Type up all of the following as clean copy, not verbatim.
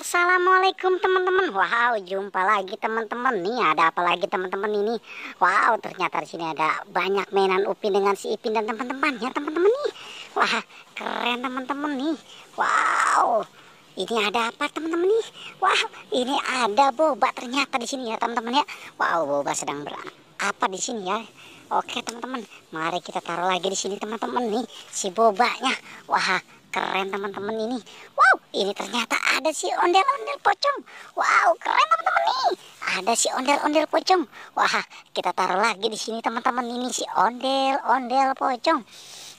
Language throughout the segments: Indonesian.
Assalamualaikum teman-teman. Wow, jumpa lagi teman-teman. Nih ada apa lagi teman-teman ini? Wow, ternyata di sini ada banyak mainan Upin dengan si Ipin dan teman-temannya teman-teman nih. Wah, keren teman-teman nih. Wow. Ini ada apa teman-teman nih? Wow, ini ada boba ternyata di sini ya teman-teman ya. Wow, boba sedang apa di sini ya? Oke teman-teman, mari kita taruh lagi di sini teman-teman nih si bobanya. Wah, keren teman-teman ini. Wow, ini ternyata ada si ondel-ondel pocong. Wow, keren teman-teman nih. Ada si ondel-ondel pocong. Wah, kita taruh lagi di sini teman-teman ini si ondel-ondel pocong.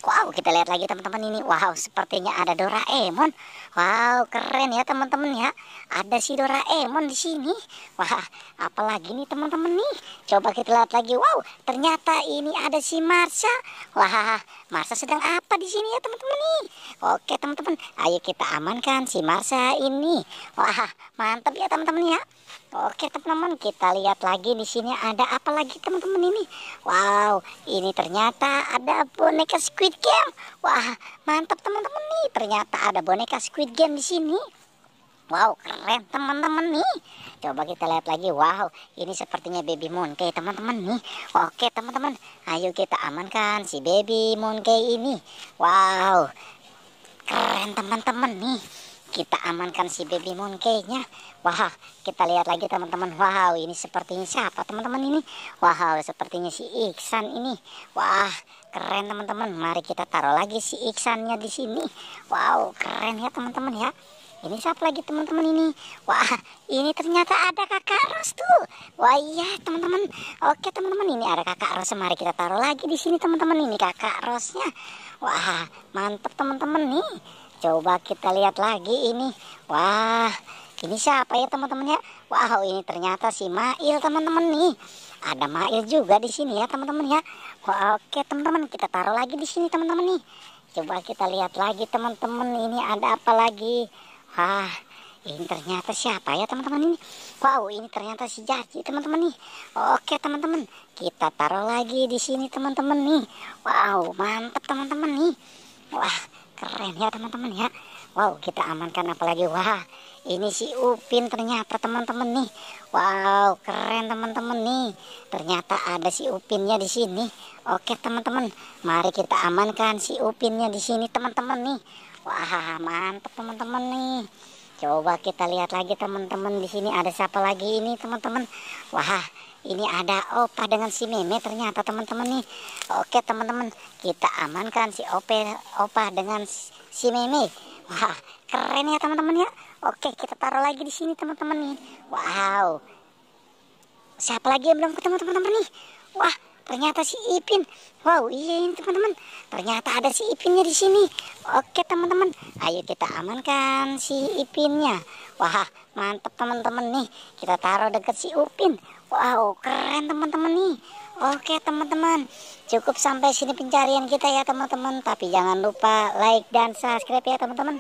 Wow, kita lihat lagi teman-teman ini. Wow, sepertinya ada Doraemon. Wow, keren ya teman-teman ya. Ada si Doraemon di sini. Wah, apalagi nih teman-teman nih. Coba kita lihat lagi. Wow, ternyata ini ada si Marsha. Wah, Marsha sedang apa di sini ya teman-teman nih? Oke teman-teman, ayo kita amankan si Marsha ini. Wah, mantap ya teman-teman ya. Oke teman-teman, kita lihat lagi di sini ada apa lagi teman-teman ini. Wow, ini ternyata ada boneka Squid Game. Wah, mantap teman-teman nih. Ternyata ada boneka Squid Game di sini. Wow, keren teman-teman nih. Coba kita lihat lagi. Wow, ini sepertinya Baby Monkey teman-teman nih. Oke teman-teman, ayo kita amankan si Baby Monkey ini. Wow, keren teman-teman nih. Kita amankan si Baby Monkey-nya. Wah, kita lihat lagi teman-teman. Wow, ini sepertinya siapa teman-teman ini? Wow, sepertinya si Iksan ini. Wah, keren teman-teman. Mari kita taruh lagi si Iksannya di sini. Wow, keren ya teman-teman ya. Ini siapa lagi teman-teman ini? Wah, ini ternyata ada Kakak Ros tuh. Wah iya teman-teman. Oke teman-teman, ini ada Kakak Ros. Mari kita taruh lagi di sini teman-teman. Ini Kakak Rosnya. Wah, mantap teman-teman nih. Coba kita lihat lagi ini. Wah, ini siapa ya teman-teman ya? Wow, ini ternyata si Mail teman-teman nih. Ada Mail juga di sini ya teman-teman ya. Wah, oke teman-teman, kita taruh lagi di sini teman-teman nih. Coba kita lihat lagi teman-teman, ini ada apa lagi? Wah, ini ternyata siapa ya teman-teman ini? Wow, ini ternyata si Jaji teman-teman nih. Oke teman-teman, kita taruh lagi di sini teman-teman nih. Wow, mantap teman-teman nih. Wah, keren ya teman-teman ya. Wow, kita amankan apalagi. Wah, ini si Upin ternyata teman-teman nih. Wow, keren teman-teman nih. Ternyata ada si Upinnya di sini. Oke teman-teman, mari kita amankan si Upinnya di sini teman-teman nih. Wah, mantap teman-teman nih. Coba kita lihat lagi teman-teman, di sini ada siapa lagi ini teman-teman? Wah, ini ada Opa dengan si Meme ternyata teman-teman nih. Oke teman-teman, kita amankan si Opa dengan si Meme. Wah, keren ya teman-teman ya. Oke, kita taruh lagi di sini teman-teman nih. Wow, siapa lagi yang belum ketemu teman-teman nih? Wah, ternyata si Ipin. Wow, iya ini teman-teman. Ternyata ada si Ipinnya di sini. Oke teman-teman, ayo kita amankan si Ipinnya. Wah, mantap teman-teman nih. Kita taruh dekat si Upin. Wow, keren teman-teman nih. Oke teman-teman, cukup sampai sini pencarian kita ya teman-teman. Tapi jangan lupa like dan subscribe ya teman-teman.